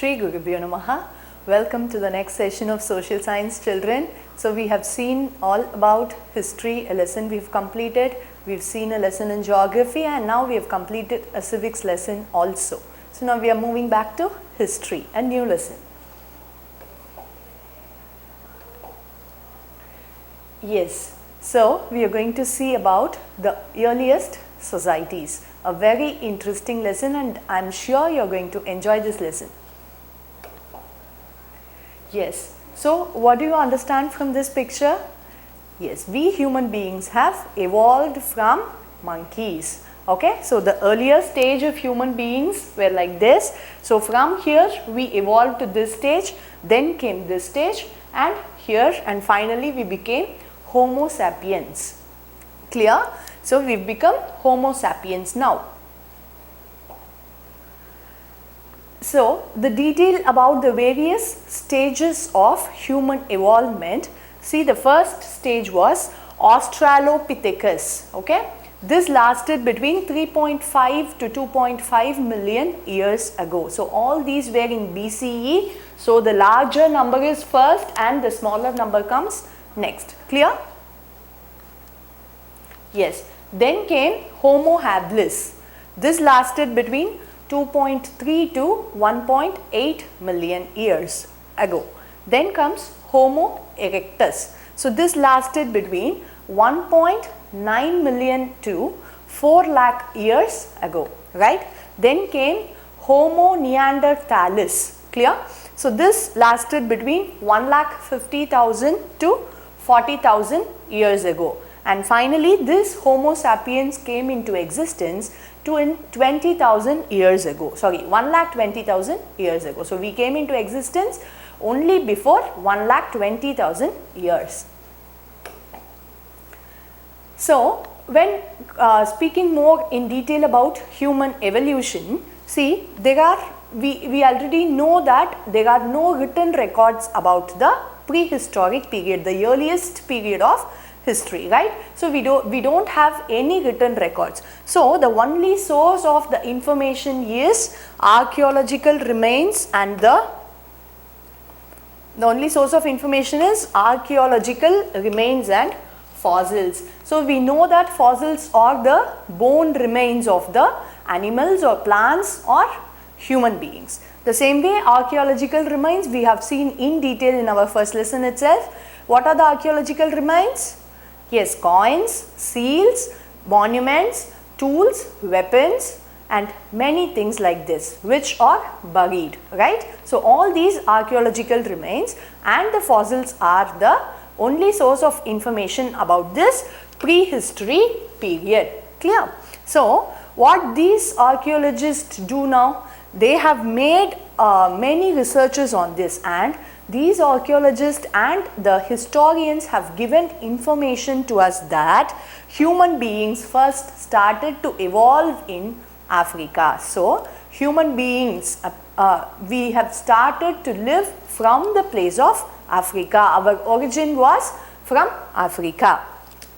Shri Gurubhyo Namaha. Welcome to the next session of Social Science, children. So we have seen all about history, a lesson we have completed. We've seen a lesson in geography, and now we have completed a civics lesson also. So now we are moving back to history, a new lesson. Yes, so we are going to see about the earliest societies. A very interesting lesson, and I'm sure you're going to enjoy this lesson. Yes, so what do you understand from this picture? Yes, we human beings have evolved from monkeys. Okay, so the earlier stage of human beings were like this. So from here we evolved to this stage, then came this stage, and here, and finally we became Homo sapiens. Clear? So we've become Homo sapiens now. So the detail about the various stages of human evolvement. See, the first stage was Australopithecus. Okay, this lasted between 3.5 to 2.5 million years ago. So all these were in BCE. So the larger number is first and the smaller number comes next. Clear? Yes. Then came Homo habilis. This lasted between 2.3 to 1.8 million years ago. Then comes Homo erectus. So this lasted between 1.9 million to 4 lakh years ago, right? Then came Homo neanderthalis. Clear? So this lasted between 1,50,000 to 40,000 years ago. And finally, this Homo sapiens came into existence in 20,000 years ago. Sorry, 1,20,000 years ago. So we came into existence only before 1,20,000 years. So when speaking more in detail about human evolution, see, we already know that there are no written records about the prehistoric period, the earliest period of history, right? So we don't have any written records. So the only source of the information is archaeological remains, and the only source of information is archaeological remains and fossils. So we know that fossils are the bone remains of the animals or plants or human beings. The same way, archaeological remains we have seen in detail in our first lesson itself. What are the archaeological remains? Yes, coins, seals, monuments, tools, weapons, and many things like this which are buried, right? So all these archaeological remains and the fossils are the only source of information about this prehistory period. Clear? So what these archaeologists do now, they have made many researches on this, and these archaeologists and the historians have given information to us that human beings first started to evolve in Africa. So human beings, we have started to live from the place of Africa. Our origin was from Africa.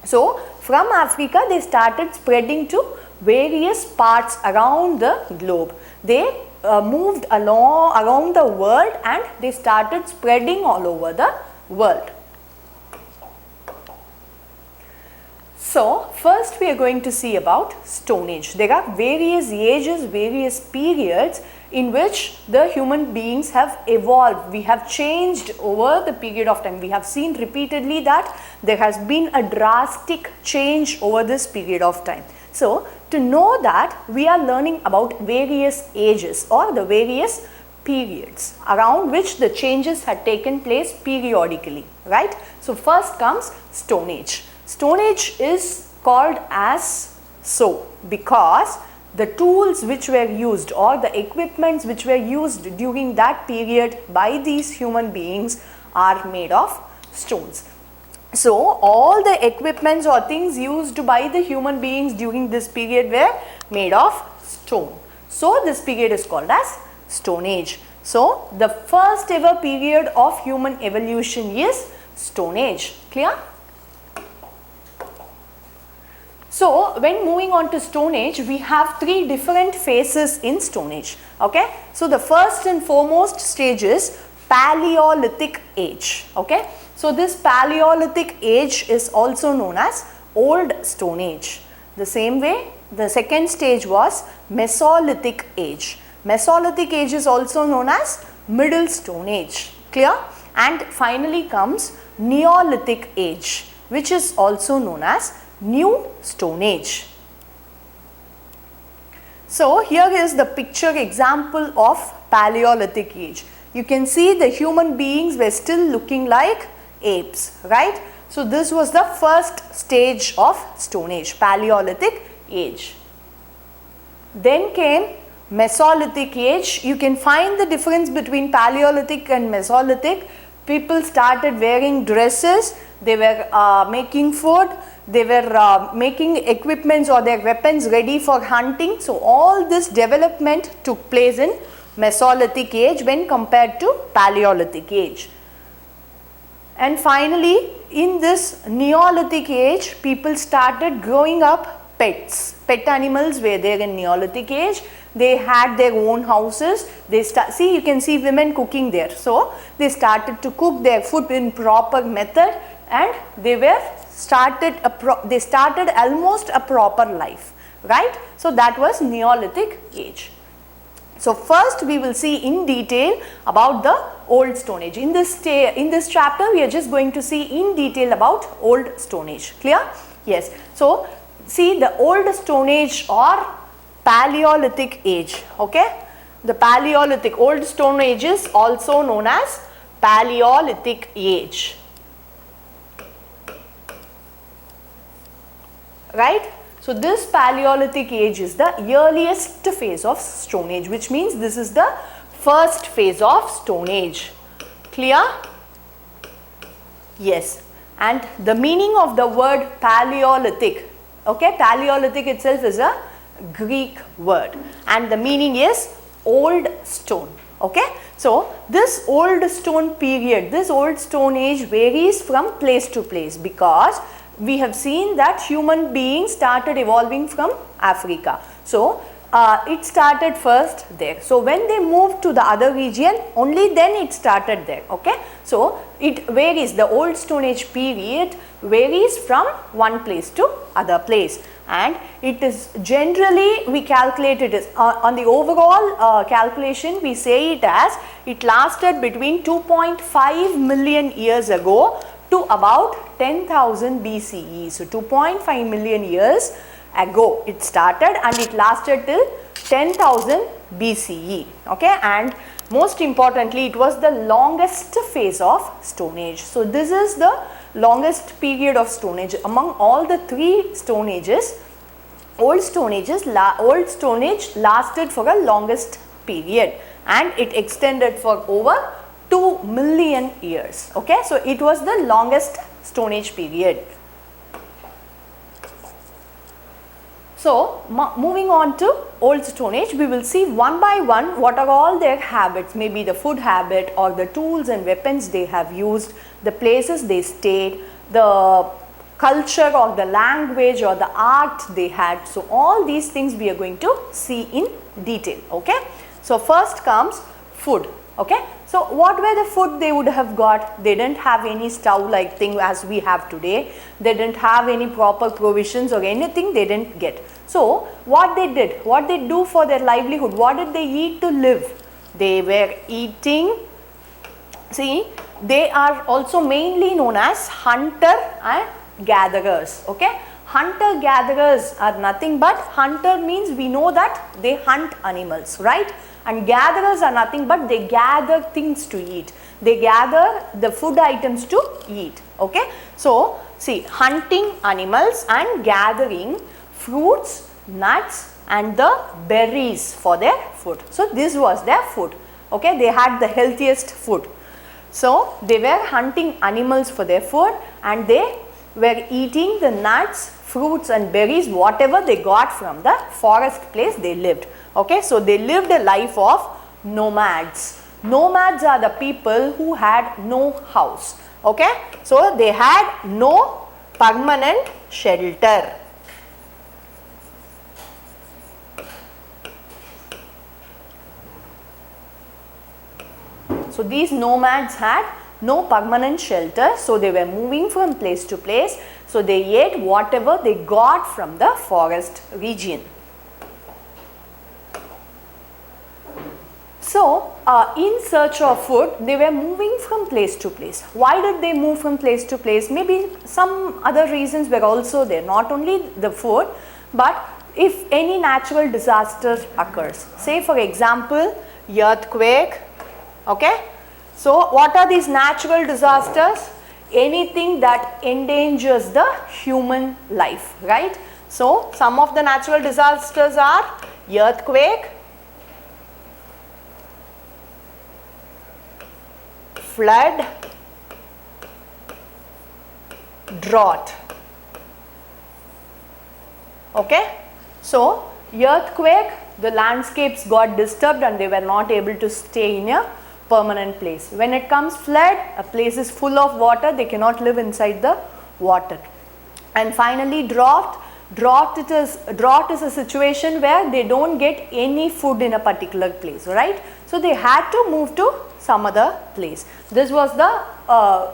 So from Africa they started spreading to various parts around the globe. They moved around the world, and they started spreading all over the world. So first we are going to see about Stone Age. There are various ages, various periods in which the human beings have evolved. We have changed over the period of time. We have seen repeatedly that there has been a drastic change over this period of time. So to know that, we are learning about various ages or the various periods around which the changes had taken place periodically, right? So first comes Stone Age. Stone Age is called as so because the tools which were used or the equipments which were used during that period by these human beings are made of stones. So all the equipments or things used by the human beings during this period were made of stone. So this period is called as Stone Age. So the first ever period of human evolution is Stone Age. Clear? So when moving on to Stone Age, we have three different phases in Stone Age. Okay. So the first and foremost stage is Paleolithic age. Okay. So this Paleolithic age is also known as Old Stone Age. The same way, the second stage was Mesolithic age. Mesolithic age is also known as Middle Stone Age. Clear? And finally comes Neolithic age, which is also known as New Stone Age. So here is the picture example of Paleolithic age. You can see the human beings were still looking like apes, right? So this was the first stage of Stone Age, Paleolithic age. Then came Mesolithic age. You can find the difference between Paleolithic and Mesolithic. People started wearing dresses, they were making food, they were making equipments or their weapons ready for hunting. So all this development took place in Mesolithic age when compared to Paleolithic age. And finally, in this Neolithic age, people started growing up pets. Pet animals were there in Neolithic age. They had their own houses. See, you can see women cooking there. So they started to cook their food in proper method, and they started almost a proper life, right? So that was Neolithic age. So first we will see in detail about the Old Stone Age. In this chapter we are just going to see in detail about Old Stone Age. Clear? Yes. So see the Old Stone Age or Paleolithic age. Okay. The Paleolithic, Old Stone Age is also known as Paleolithic age. Right? So this Paleolithic age is the earliest phase of Stone Age, which means this is the first phase of Stone Age. Clear? Yes. And the meaning of the word Paleolithic, okay, Paleolithic itself is a Greek word and the meaning is old stone. Okay. So this old stone period, this Old Stone Age varies from place to place because we have seen that human beings started evolving from Africa. So it started first there. So when they moved to the other region, only then it started there. Okay. So it varies, the Old Stone Age period varies from one place to other place, and it is generally, we calculate it as on the overall calculation, we say it as it lasted between 2.5 million years ago to about 10,000 BCE. So 2.5 million years ago it started and it lasted till 10,000 BCE. Okay, and most importantly it was the longest phase of Stone Age. So this is the longest period of Stone Age among all the three Stone Ages. Old Stone Age lasted for the longest period and it extended for over 2 million years. Okay, so it was the longest Stone Age period. So moving on to Old Stone Age, we will see one by one what are all their habits, maybe the food habit or the tools and weapons they have used, the places they stayed, the culture or the language or the art they had. So all these things we are going to see in detail. Okay. So first comes food. Okay. So what were the food they would have got? They didn't have any stove like thing as we have today. They didn't have any proper provisions or anything they didn't get. So what they did, what they do for their livelihood, what did they eat to live? They were eating, see, they are also mainly known as hunter and gatherers. Okay. Hunter gatherers are nothing but, hunter means we know that they hunt animals, right? And gatherers are nothing but they gather things to eat. They gather the food items to eat. Okay. So see, hunting animals and gathering fruits, nuts and the berries for their food. So this was their food. Okay. They had the healthiest food. So they were hunting animals for their food and they were eating the nuts, fruits and berries, whatever they got from the forest place they lived. Okay, so they lived a life of nomads. Nomads are the people who had no house. Okay, so they had no permanent shelter. So these nomads had no permanent shelter, so they were moving from place to place. So they ate whatever they got from the forest region. So in search of food, they were moving from place to place. Why did they move from place to place? Maybe some other reasons were also there, not only the food, but if any natural disaster occurs, say for example earthquake, okay. So what are these natural disasters? Anything that endangers the human life, right? So some of the natural disasters are earthquake, flood, drought. Okay. So earthquake, the landscapes got disturbed and they were not able to stay in a permanent place. When it comes flood, a place is full of water, they cannot live inside the water. And finally drought. Drought is a situation where they don't get any food in a particular place, right? So they had to move to some other place. This was the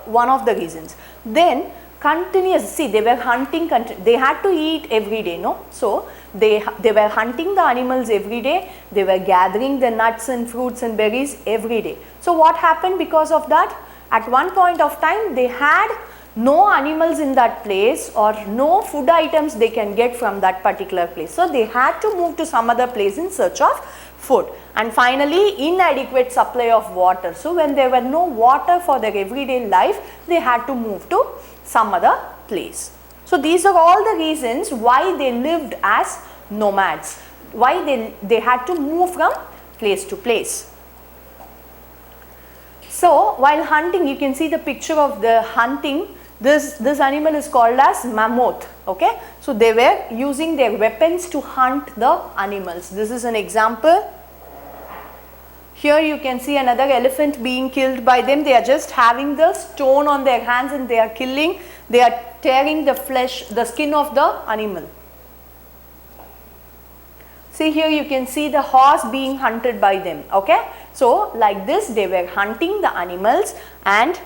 one of the reasons. Then continuous, see, they were hunting, they had to eat every day, no? So they were hunting the animals every day, they were gathering the nuts and fruits and berries every day. So what happened because of that? At one point of time they had no animals in that place or no food items they can get from that particular place. So they had to move to some other place in search of food. And finally inadequate supply of water. So when there were no water for their everyday life, they had to move to some other place. So these are all the reasons why they lived as nomads, why they had to move from place to place. So while hunting, you can see the picture of the hunting. This animal is called as mammoth, okay. So they were using their weapons to hunt the animals. This is an example. Here you can see another elephant being killed by them. They are just having the stone on their hands and they are killing, they are tearing the flesh, the skin of the animal. See, here you can see the horse being hunted by them, okay. So like this they were hunting the animals, and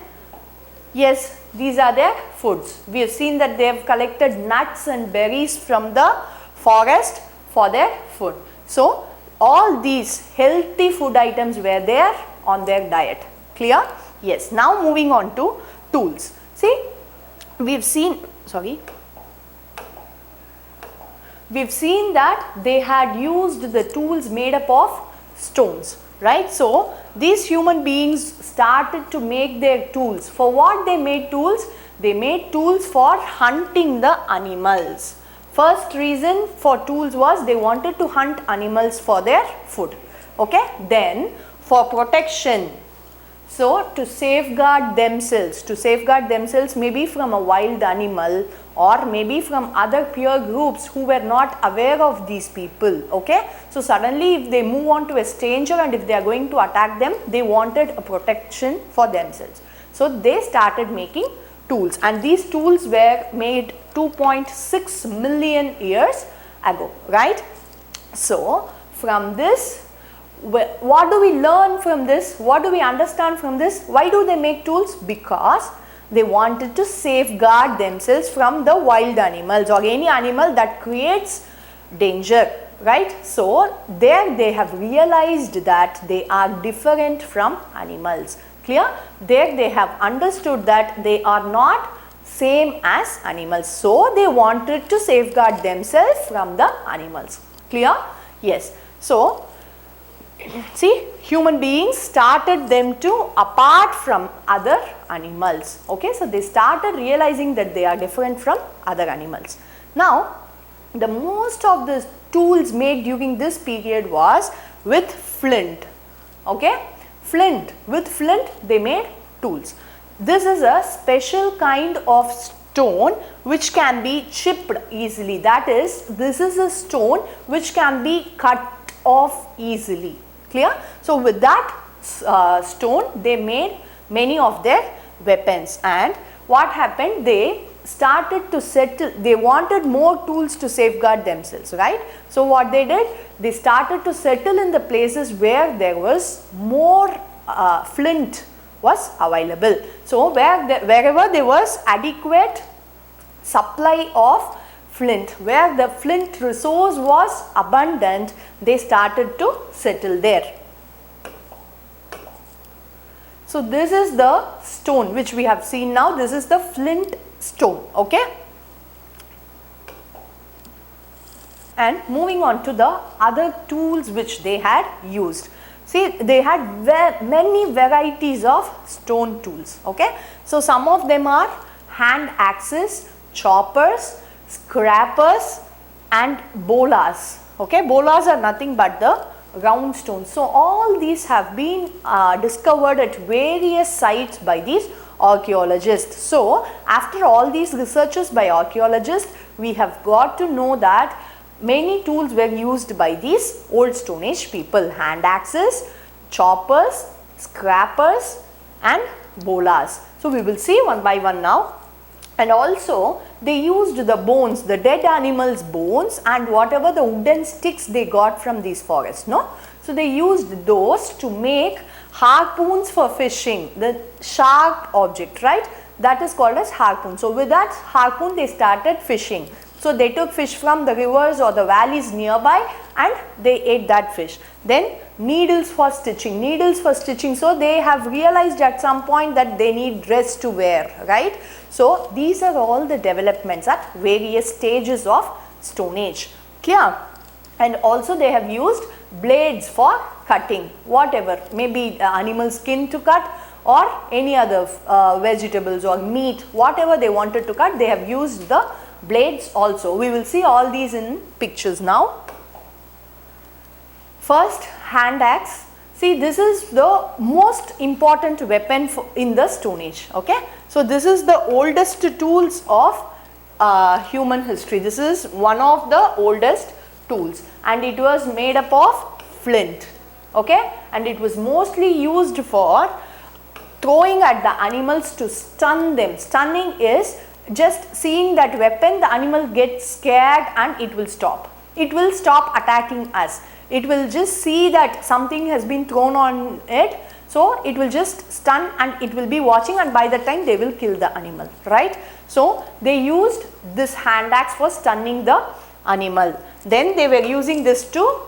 yes, these are their foods. We have seen that they have collected nuts and berries from the forest for their food. So all these healthy food items were there on their diet. Clear? Yes. Now moving on to tools. See, we've seen that they had used the tools made up of stones, right? So these human beings started to make their tools. For what they made tools? They made tools for hunting the animals. First reason for tools was they wanted to hunt animals for their food, okay. Then for protection, so to safeguard themselves maybe from a wild animal or maybe from other peer groups who were not aware of these people, okay. So suddenly if they move on to a stranger and if they are going to attack them, they wanted a protection for themselves. So they started making tools, and these tools were made 2.6 million years ago, right. So from this, what do we learn from this? What do we understand from this? Why do they make tools? Because they wanted to safeguard themselves from the wild animals or any animal that creates danger, right. So there they have realized that they are different from animals. Clear? There they have understood that they are not same as animals. So they wanted to safeguard themselves from the animals. Clear? Yes. So see, human beings started them to apart from other animals, okay. So they started realizing that they are different from other animals. Now the most of the tools made during this period was with flint, okay. With flint they made tools. This is a special kind of stone which can be chipped easily. That is, this is a stone which can be cut off easily. Clear? So with that stone they made many of their weapons, and what happened, they started to settle, they wanted more tools to safeguard themselves, right. So what they did, they started to settle in the places where there was more flint was available. So wherever there was adequate supply of flint, where the flint resource was abundant, they started to settle there. So this is the stone which we have seen now. This is the flint stone, okay. And moving on to the other tools which they had used. See, they had many varieties of stone tools, okay. So some of them are hand axes, choppers, scrapers and bolas, okay. Bolas are nothing but the round stones. So all these have been discovered at various sites by these archaeologists. So after all these researches by archaeologists, we have got to know that many tools were used by these old Stone Age people: hand axes, choppers, scrapers and bolas. So we will see one by one now. And also they used the bones, the dead animals' bones and whatever the wooden sticks they got from these forests, no. So they used those to make harpoons for fishing, the sharp object, right, that is called as harpoon. So with that harpoon they started fishing. So they took fish from the rivers or the valleys nearby and they ate that fish. Then needles for stitching, so they have realized at some point that they need dress to wear, right. So these are all the developments at various stages of Stone Age, clear. And also they have used blades for cutting whatever, maybe animal skin to cut or any other vegetables or meat, whatever they wanted to cut, they have used the blades also. We will see all these in pictures now. First, hand axe. See, this is the most important weapon in the Stone Age, okay. So this is the oldest tools of human history. This is one of the oldest tools and it was made up of flint, okay, and it was mostly used for throwing at the animals to stun them. Stunning is just seeing that weapon, the animal gets scared and it will stop. It will stop attacking us. It will just see that something has been thrown on it. So it will just stun and it will be watching, and by the time they will kill the animal, right. So they used this hand axe for stunning the animal. Then they were using this to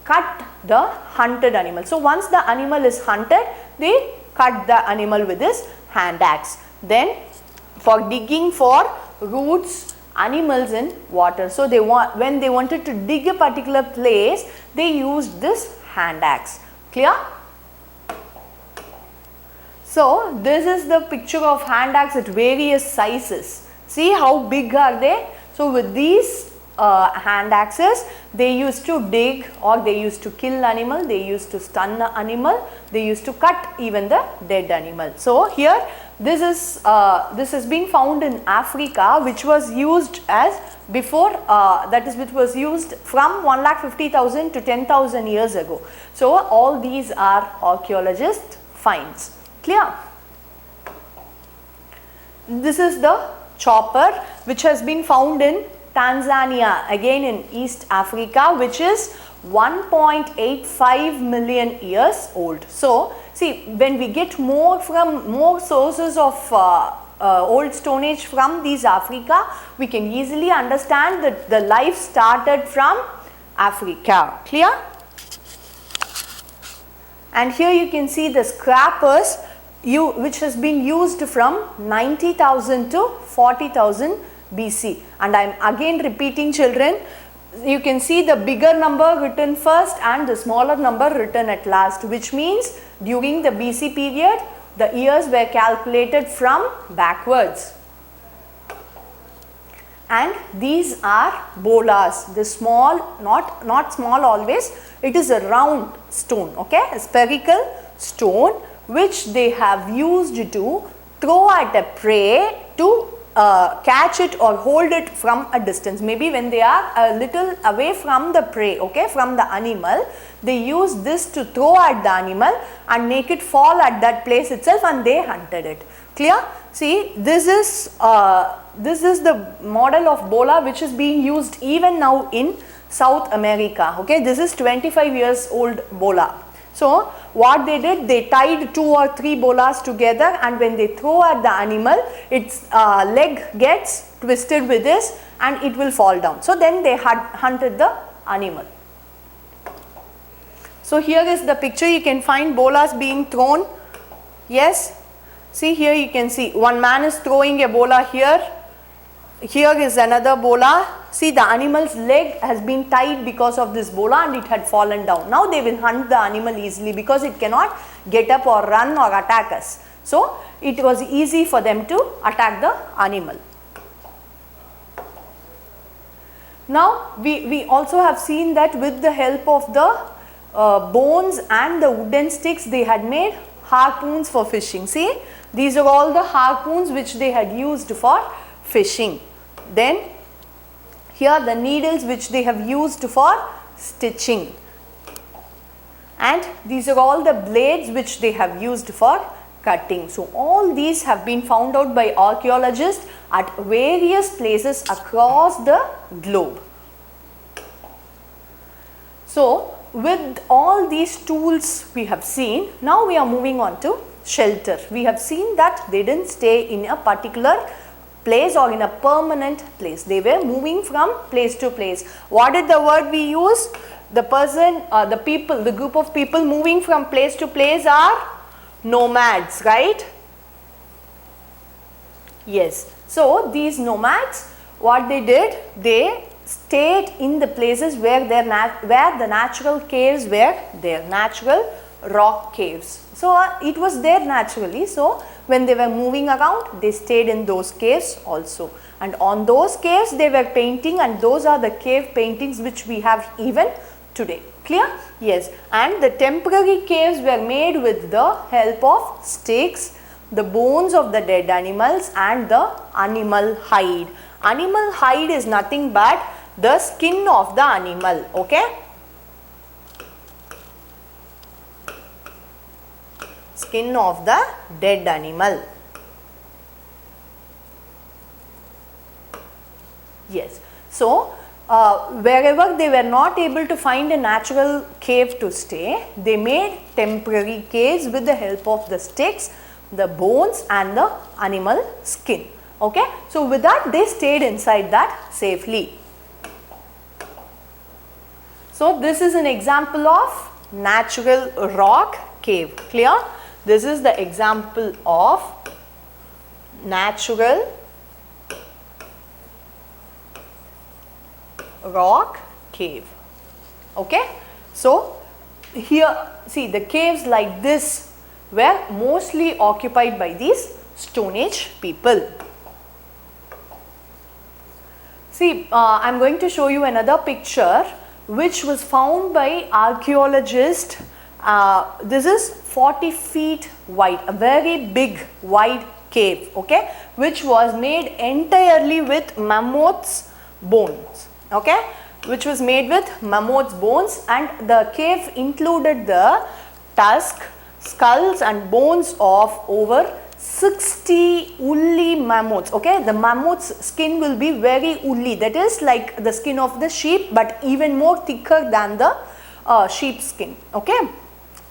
cut the hunted animal. So once the animal is hunted, they cut the animal with this hand axe. Then for digging for roots, animals in water. So when they wanted to dig a particular place, they used this hand axe, clear. So this is the picture of hand axe at various sizes. See how big are they? So with these hand axes, they used to dig or they used to kill animal, they used to stun the animal, they used to cut even the dead animal. So here this has been found in Africa, which was used as before, which was used from 1,50,000 to 10,000 years ago. So all these are archaeologist finds, clear. This is the chopper which has been found in Tanzania, again in East Africa, which is 1.85 million years old. So see, when we get more sources of old Stone Age from these Africa, we can easily understand that the life started from Africa, clear. And here you can see the scrapers which has been used from 90,000 to 40,000 BC. And I am again repeating, children, you can see the bigger number written first and the smaller number written at last, which means during the BC period the years were calculated from backwards. And these are bolas, the small, not small always, it is a round stone, okay, a spherical stone which they have used to throw at a prey to catch it or hold it from a distance. Maybe when they are a little away from the prey, okay, from the animal, they use this to throw at the animal and make it fall at that place itself, and they hunted it, clear. See, this is the model of bola which is being used even now in South America, okay. This is 25 years old bola. So what they did, they tied 2 or 3 bolas together, and when they throw at the animal, its leg gets twisted with this and it will fall down. So then they had hunted the animal. So here is the picture, you can find bolas being thrown. Yes, see here you can see one man is throwing a bola here. Here is another bola. See, the animal's leg has been tied because of this bola and it had fallen down. Now they will hunt the animal easily because it cannot get up or run or attack us. So it was easy for them to attack the animal. Now we also have seen that with the help of the bones and the wooden sticks, they had made harpoons for fishing. See, these are all the harpoons which they had used for fishing. Then here the needles which they have used for stitching, and these are all the blades which they have used for cutting. So all these have been found out by archaeologists at various places across the globe. So with all these tools we have seen, now we are moving on to shelter. We have seen that they didn't stay in a particular place or in a permanent place. They were moving from place to place. What is the word we use? The person, the people, the group of people moving from place to place are nomads, right? Yes. So these nomads, what they did, they stayed in the places where the natural caves were there, natural rock caves. So it was there naturally. So when they were moving around, they stayed in those caves also, and on those caves they were painting, and those are the cave paintings which we have even today. Clear? Yes. And the temporary caves were made with the help of sticks, the bones of the dead animals, and the animal hide. Animal hide is nothing but the skin of the animal. Okay? Skin of the dead animal. Yes. So wherever they were not able to find a natural cave to stay, they made temporary caves with the help of the sticks, the bones, and the animal skin. Okay. So with that they stayed inside that safely. So this is an example of natural rock cave. Clear? This is the example of natural rock cave. Okay. So here see, the caves like this were mostly occupied by these Stone Age people. See, I am going to show you another picture which was found by archaeologists. This is 40 feet wide, a very big wide cave, okay, which was made entirely with mammoth's bones, okay, which was made with mammoth's bones, and the cave included the tusk, skulls and bones of over 60 woolly mammoths. Okay, the mammoth's skin will be very woolly, that is like the skin of the sheep, but even more thicker than the sheep skin. Okay,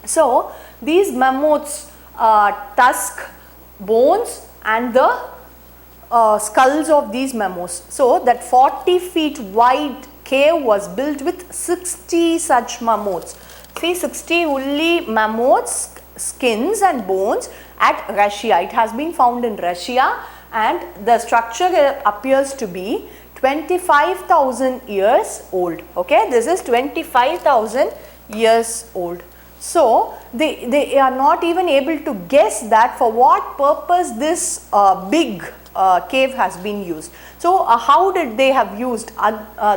so these mammoths tusk, bones and the skulls of these mammoths. So that 40 feet wide cave was built with 60 such mammoths. See, 60 woolly mammoths skins and bones at Russia. It has been found in Russia, and the structure appears to be 25,000 years old. Okay, this is 25,000 years old. So they are not even able to guess that for what purpose this big cave has been used. So how did they have used?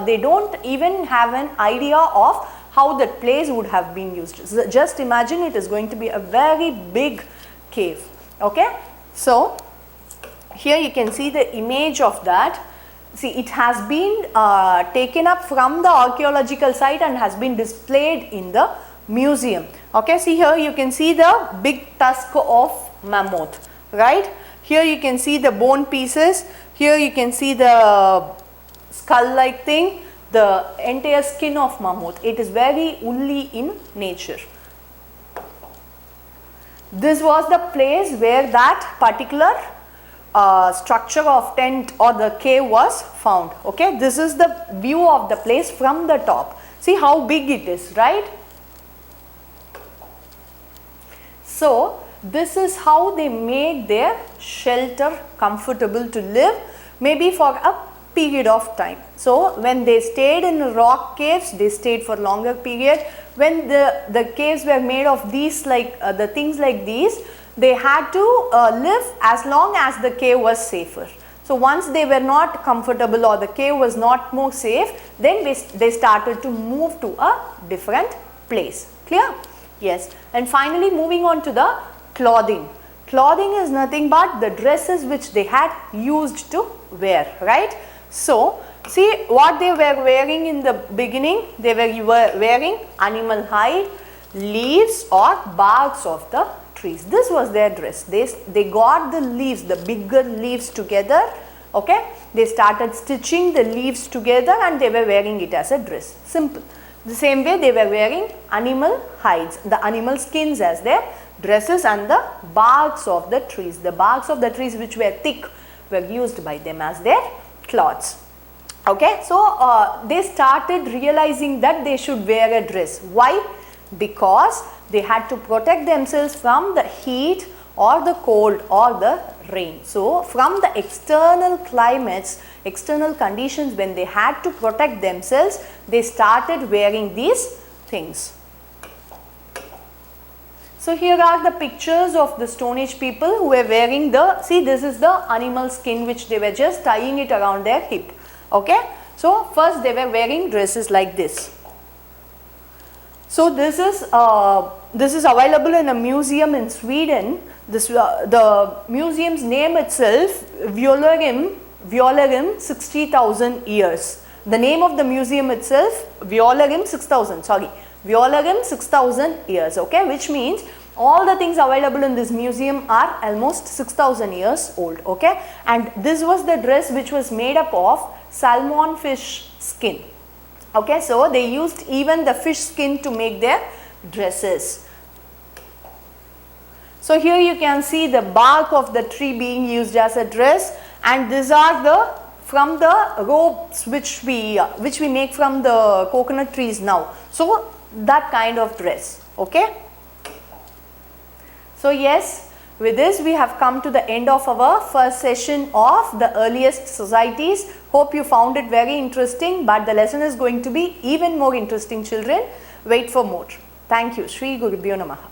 They don't even have an idea of how that place would have been used. So just imagine, it is going to be a very big cave. Okay, so here you can see the image of that. See, it has been taken up from the archaeological site and has been displayed in the museum. Okay, see here you can see the big tusk of mammoth, right? Here you can see the bone pieces. Here you can see the skull like thing, the entire skin of mammoth. It is very woolly in nature. This was the place where that particular structure of tent or the cave was found. Okay, this is the view of the place from the top. See how big it is, right? So this is how they made their shelter comfortable to live, maybe for a period of time. So when they stayed in rock caves, they stayed for longer period. When the caves were made of these, like the things like these, they had to live as long as the cave was safer. So once they were not comfortable or the cave was not more safe, then they started to move to a different place. Clear? Yes. And finally moving on to the clothing. Clothing is nothing but the dresses which they had used to wear, right? So see what they were wearing in the beginning. They were wearing animal hide, leaves or barks of the trees. This was their dress. They got the leaves, the bigger leaves together. Okay, they started stitching the leaves together and they were wearing it as a dress. Simple. The same way they were wearing animal hides, the animal skins as their dresses, and the barks of the trees. The barks of the trees which were thick were used by them as their cloths. Okay, so they started realizing that they should wear a dress. Why? Because they had to protect themselves from the heat or the cold or the rain. So from the external climates, external conditions, when they had to protect themselves, they started wearing these things. So here are the pictures of the Stone Age people who were wearing the, see this is the animal skin which they were just tying it around their hip. Okay, so first they were wearing dresses like this. So this is available in a museum in Sweden. This the museum's name itself, Violarum 60,000 years. The name of the museum itself, Violarum 6,000 years. Okay, which means all the things available in this museum are almost 6,000 years old. Okay, and this was the dress which was made up of salmon fish skin. Okay, so they used even the fish skin to make their dresses. So here you can see the bark of the tree being used as a dress, and these are the from the ropes which we make from the coconut trees now. So that kind of dress. Okay. So yes, with this we have come to the end of our first session of the earliest societies. Hope you found it very interesting, but the lesson is going to be even more interesting, children. Wait for more. Thank you. Shri Gurubhyo Namaha.